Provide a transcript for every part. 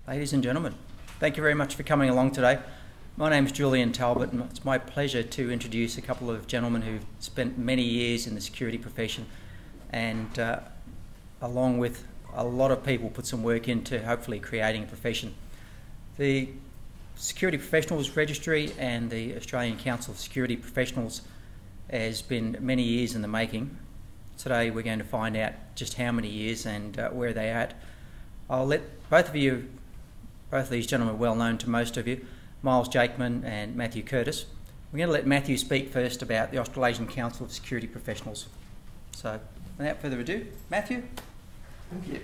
Ladies and gentlemen, thank you very much for coming along today. My name is Julian Talbot, and it's my pleasure to introduce a couple of gentlemen who've spent many years in the security profession and along with a lot of people put some work into hopefully creating a profession. The Security Professionals Registry and the Australian Council of Security Professionals has been many years in the making. Today we're going to find out just how many years and where they're at. I'll let both of these gentlemen are well known to most of you, Miles Jakeman and Mathew Curtis. We're going to let Mathew speak first about the Australasian Council of Security Professionals. So without further ado, Mathew. Thank you.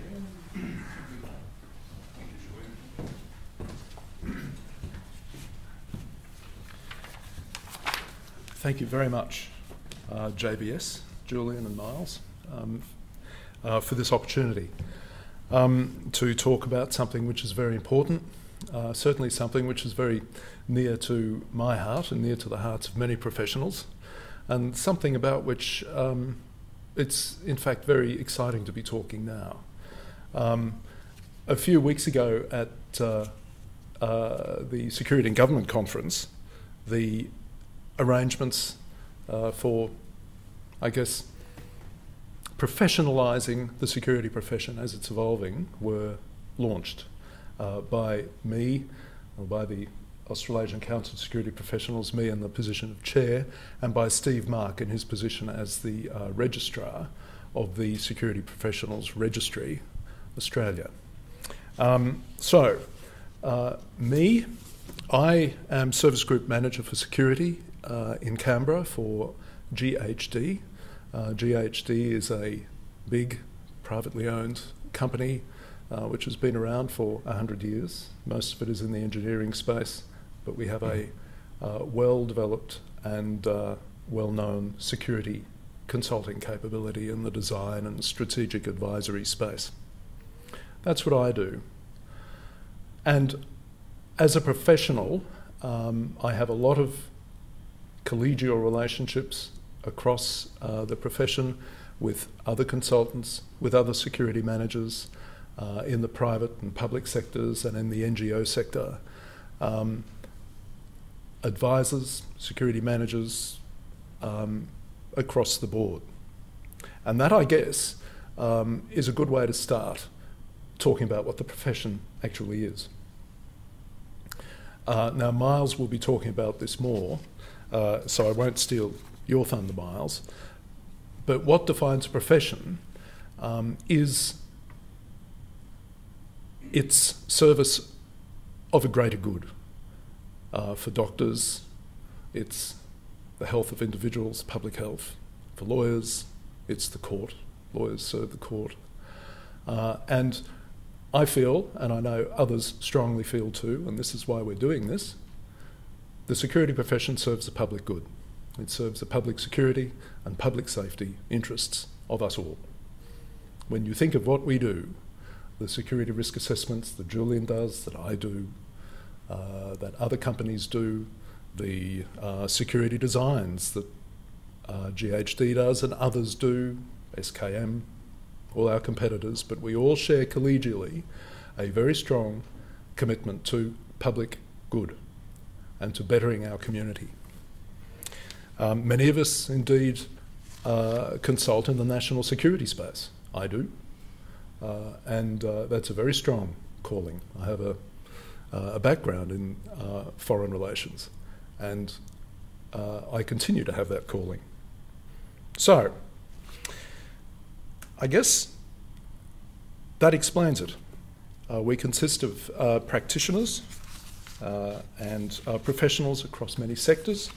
Thank you very much, JBS, Julian and Miles, for this opportunity to talk about something which is very important, certainly something which is very near to my heart and near to the hearts of many professionals, and something about which it's in fact very exciting to be talking now. A few weeks ago at the Security and Government Conference, the arrangements for, I guess, professionalising the security profession as it's evolving were launched by me, or by the Australasian Council of Security Professionals, me in the position of chair, and by Steve Mark in his position as the registrar of the Security Professionals Registry, Australia. I am Service Group Manager for Security in Canberra for GHD. GHD is a big privately owned company which has been around for 100 years. Most of it is in the engineering space, but we have a well-developed and well-known security consulting capability in the design and strategic advisory space. That's what I do. And as a professional, I have a lot of collegial relationships across the profession with other consultants, with other security managers in the private and public sectors and in the NGO sector, advisors, security managers across the board. And that, I guess, is a good way to start talking about what the profession actually is. Now, Miles will be talking about this more, so I won't steal your thunder, Miles. But what defines a profession is its service of a greater good. For doctors, it's the health of individuals, public health. For lawyers, it's the court. Lawyers serve the court. And I feel, and I know others strongly feel too, and this is why we're doing this, the security profession serves the public good. It serves the public security and public safety interests of us all. When you think of what we do, the security risk assessments that Julian does, that I do, that other companies do, the security designs that GHD does and others do, SKM, all our competitors, but we all share collegially a very strong commitment to public good and to bettering our community. Many of us indeed consult in the national security space. I do. And that's a very strong calling. I have a background in foreign relations, and I continue to have that calling. So, I guess that explains it. We consist of practitioners and professionals across many sectors,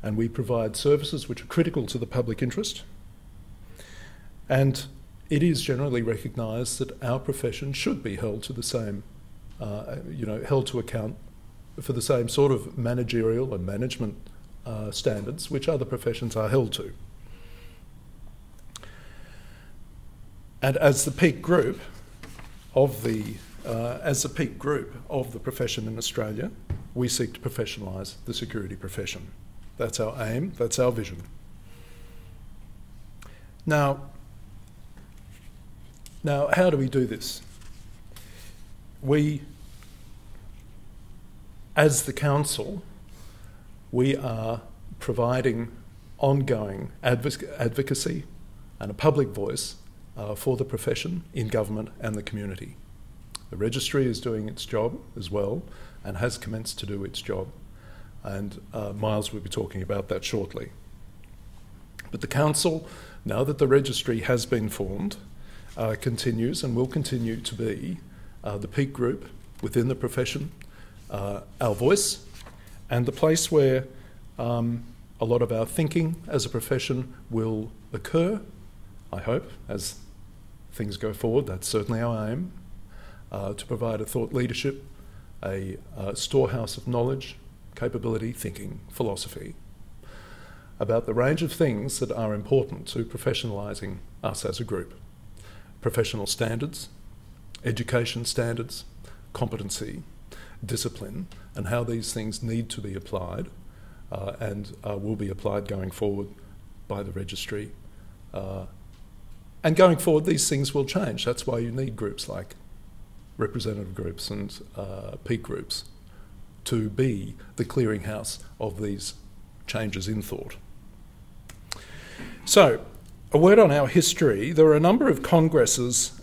and we provide services which are critical to the public interest. And it is generally recognised that our profession should be held to the same, held to account for the same sort of managerial and management standards which other professions are held to. And as the peak group of the profession in Australia, we seek to professionalise the security profession. That's our aim, that's our vision. Now, how do we do this? we, as the council, we are providing ongoing advocacy and a public voice for the profession in government and the community. The Registry is doing its job as well and has commenced to do its job, and Miles will be talking about that shortly. But the council, now that the Registry has been formed, continues and will continue to be the peak group within the profession, our voice, and the place where a lot of our thinking as a profession will occur, I hope, as things go forward. That's certainly our aim, to provide a thought leadership, a storehouse of knowledge, capability, thinking, philosophy, about the range of things that are important to professionalising us as a group. Professional standards, education standards, competency, discipline, and how these things need to be applied and will be applied going forward by the Registry. And going forward, these things will change. That's why you need groups like representative groups and peak groups to be the clearinghouse of these changes in thought. So, a word on our history. There are a number of congresses,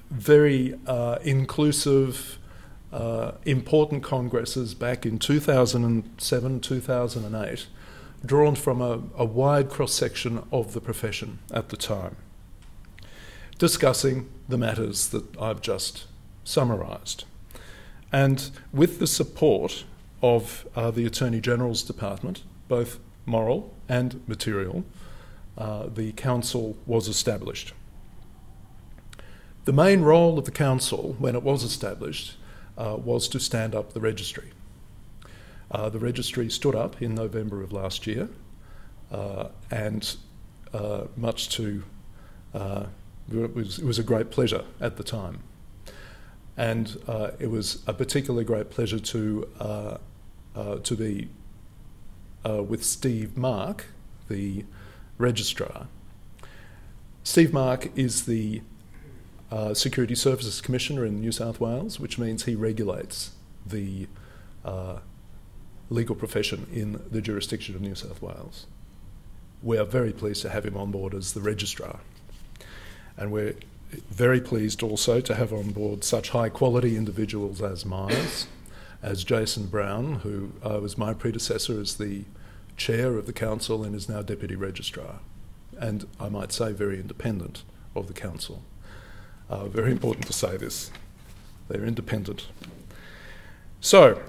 very inclusive, important congresses back in 2007, 2008, drawn from a wide cross-section of the profession at the time, discussing the matters that I've just summarised. And with the support of the Attorney-General's Department, both moral and material, the council was established. The main role of the council, when it was established, was to stand up the Registry. The Registry stood up in November of last year, and much to it was a great pleasure at the time, and it was a particularly great pleasure to be with Steve Mark, the Registrar. Steve Mark is the Security Services Commissioner in New South Wales, which means he regulates the legal profession in the jurisdiction of New South Wales. We are very pleased to have him on board as the Registrar. And we're very pleased also to have on board such high quality individuals as Miles, as Jason Brown, who was my predecessor as the Chair of the Council and is now Deputy Registrar. And I might say very independent of the Council. Very important to say this. They're independent. So,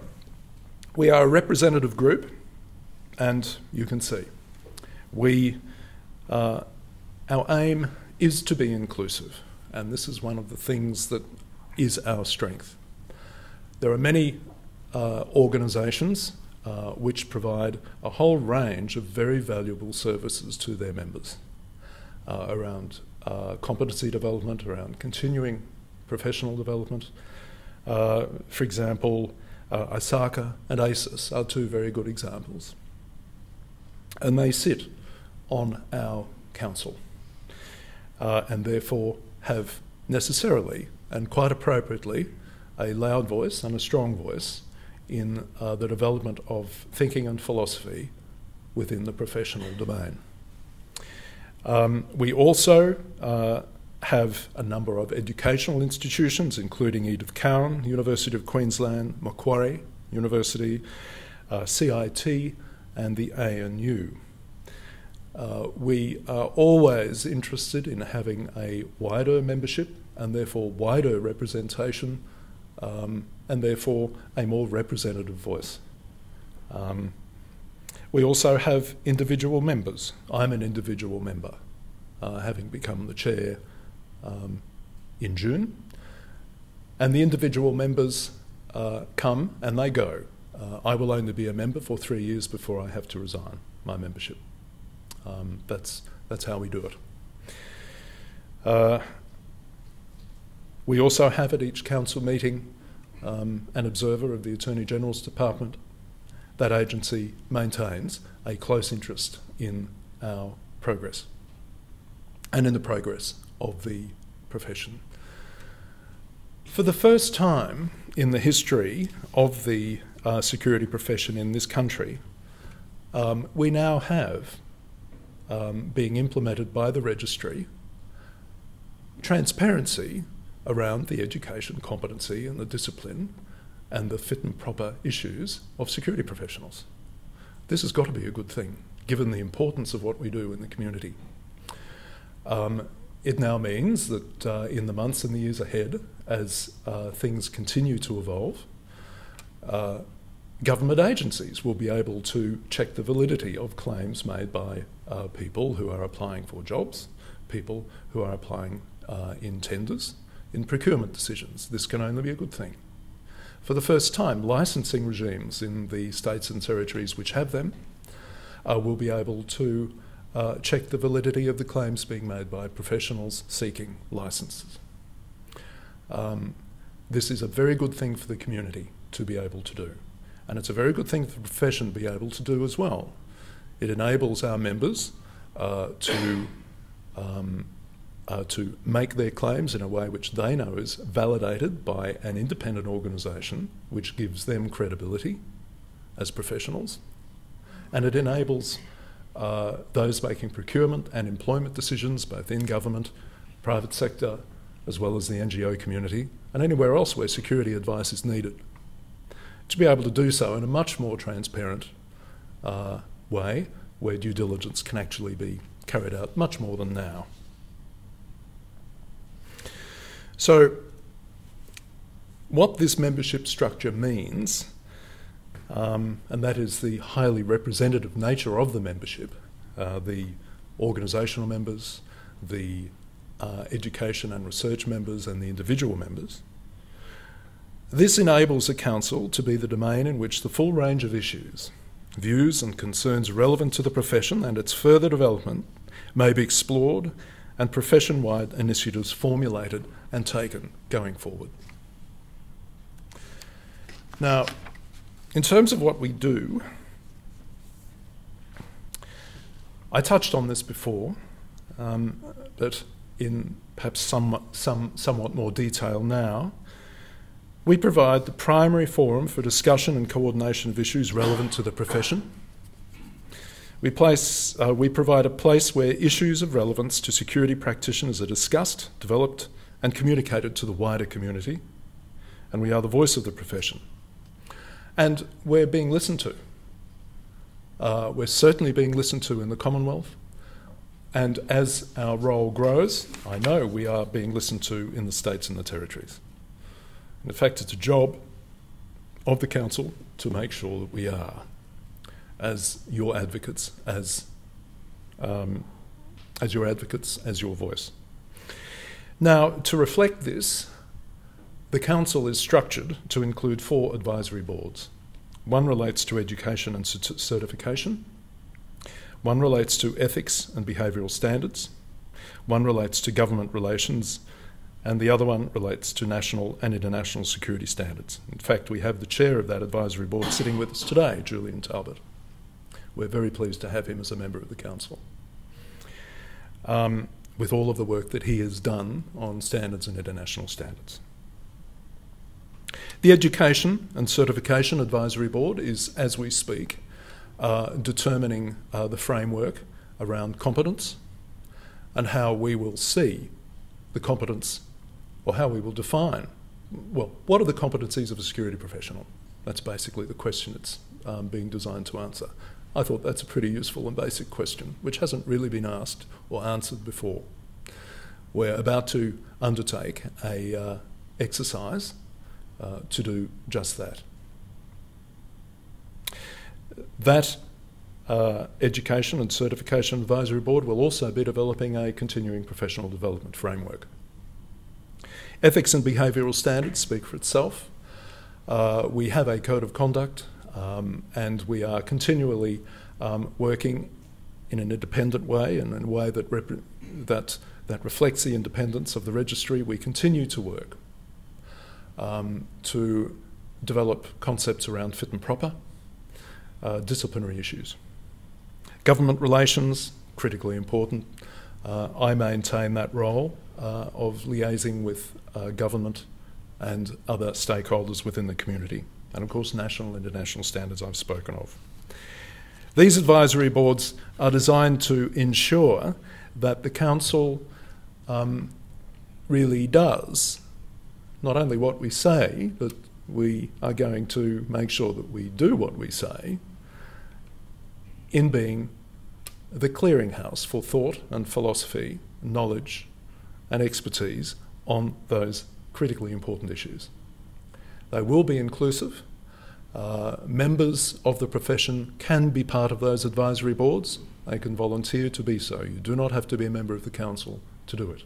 we are a representative group, and you can see, our aim is to be inclusive, and this is one of the things that is our strength. There are many organisations which provide a whole range of very valuable services to their members around competency development, around continuing professional development. For example, ISACA and ACES are two very good examples. And they sit on our council and therefore have necessarily and quite appropriately a loud voice and a strong voice in the development of thinking and philosophy within the professional domain. We also have a number of educational institutions, including Edith Cowan, University of Queensland, Macquarie University, CIT, and the ANU. We are always interested in having a wider membership and therefore wider representation and therefore a more representative voice. We also have individual members. I'm an individual member, having become the chair in June. And the individual members come and they go. I will only be a member for 3 years before I have to resign my membership. That's how we do it. We also have at each council meeting an observer of the Attorney-General's Department. That agency maintains a close interest in our progress and in the progress of the profession. For the first time in the history of the security profession in this country, we now have, being implemented by the Registry, transparency around the education, competency and the discipline and the fit and proper issues of security professionals. This has got to be a good thing, given the importance of what we do in the community. It now means that in the months and the years ahead, as things continue to evolve, government agencies will be able to check the validity of claims made by people who are applying for jobs, people who are applying in tenders, in procurement decisions. This can only be a good thing. For the first time, licensing regimes in the states and territories which have them will be able to check the validity of the claims being made by professionals seeking licences. This is a very good thing for the community to be able to do. And it's a very good thing for the profession to be able to do as well. It enables our members to make their claims in a way which they know is validated by an independent organisation which gives them credibility as professionals. And it enables those making procurement and employment decisions, both in government, private sector, as well as the NGO community, and anywhere else where security advice is needed, to be able to do so in a much more transparent way, where due diligence can actually be carried out much more than now. So, what this membership structure means, and that is the highly representative nature of the membership, the organisational members, the education and research members and the individual members. This enables a council to be the domain in which the full range of issues, views and concerns relevant to the profession and its further development may be explored and profession-wide initiatives formulated and taken going forward. Now, in terms of what we do, I touched on this before, but in perhaps somewhat more detail now. We provide the primary forum for discussion and coordination of issues relevant to the profession. We provide a place where issues of relevance to security practitioners are discussed, developed and communicated to the wider community, and we are the voice of the profession. And we're being listened to. We're certainly being listened to in the Commonwealth, and as our role grows, I know we are being listened to in the states and the territories. In fact, it's a job of the Council to make sure that we are, as your advocates, as your voice. Now, to reflect this, the Council is structured to include 4 advisory boards. One relates to education and certification. One relates to ethics and behavioural standards. One relates to government relations, and the other one relates to national and international security standards. In fact, we have the chair of that advisory board sitting with us today, Julian Talbot. We're very pleased to have him as a member of the Council, with all of the work that he has done on standards and international standards. The Education and Certification Advisory Board is, as we speak, determining the framework around competence and how we will see the competence, or how we will define, well, what are the competencies of a security professional? That's basically the question it's being designed to answer. I thought that's a pretty useful and basic question, which hasn't really been asked or answered before. We're about to undertake a exercise to do just that. That Education and Certification Advisory Board will also be developing a continuing professional development framework. Ethics and behavioural standards speak for itself. We have a code of conduct, and we are continually working in an independent way and in a way that reflects the independence of the Registry. We continue to work to develop concepts around fit and proper, disciplinary issues. Government relations, critically important. I maintain that role of liaising with government and other stakeholders within the community. And of course, national and international standards I've spoken of. These advisory boards are designed to ensure that the council really does not only what we say, but we are going to make sure that we do what we say in being the clearinghouse for thought and philosophy, knowledge and expertise on those critically important issues. They will be inclusive. Members of the profession can be part of those advisory boards. They can volunteer to be so. You do not have to be a member of the council to do it.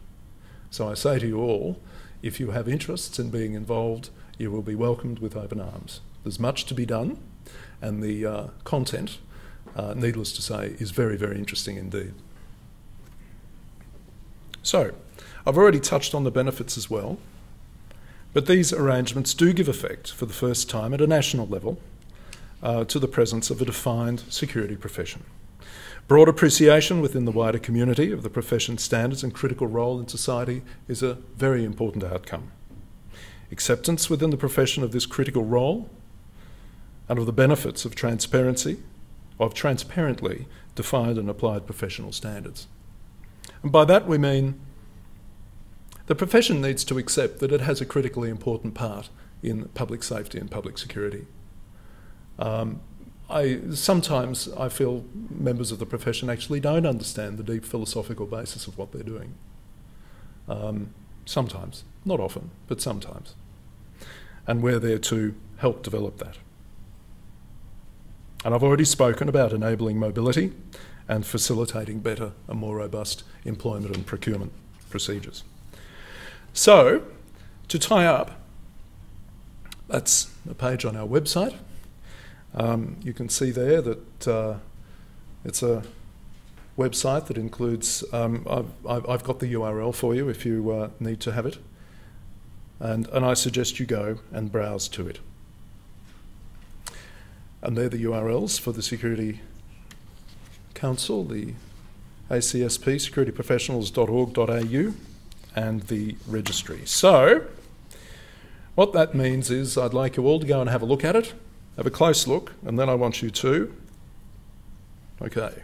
So I say to you all, if you have interests in being involved, you will be welcomed with open arms. There's much to be done, and the content, needless to say, is very, very interesting indeed. So, I've already touched on the benefits as well, but these arrangements do give effect for the first time at a national level to the presence of a defined security profession. Broad appreciation within the wider community of the profession's standards and critical role in society is a very important outcome. Acceptance within the profession of this critical role and of the benefits of transparency, of transparently defined and applied professional standards. And by that we mean the profession needs to accept that it has a critically important part in public safety and public security. Sometimes I feel members of the profession actually don't understand the deep philosophical basis of what they're doing. Sometimes, not often, but sometimes. And we're there to help develop that. And I've already spoken about enabling mobility and facilitating better and more robust employment and procurement procedures. So, to tie up, that's a page on our website. You can see there that it's a website that includes, I've got the URL for you if you need to have it, and I suggest you go and browse to it. And they're the URLs for the Security Council, the ACSP, securityprofessionals.org.au, and the Registry. So, what that means is I'd like you all to go and have a look at it, have a close look, and then I want you to, okay,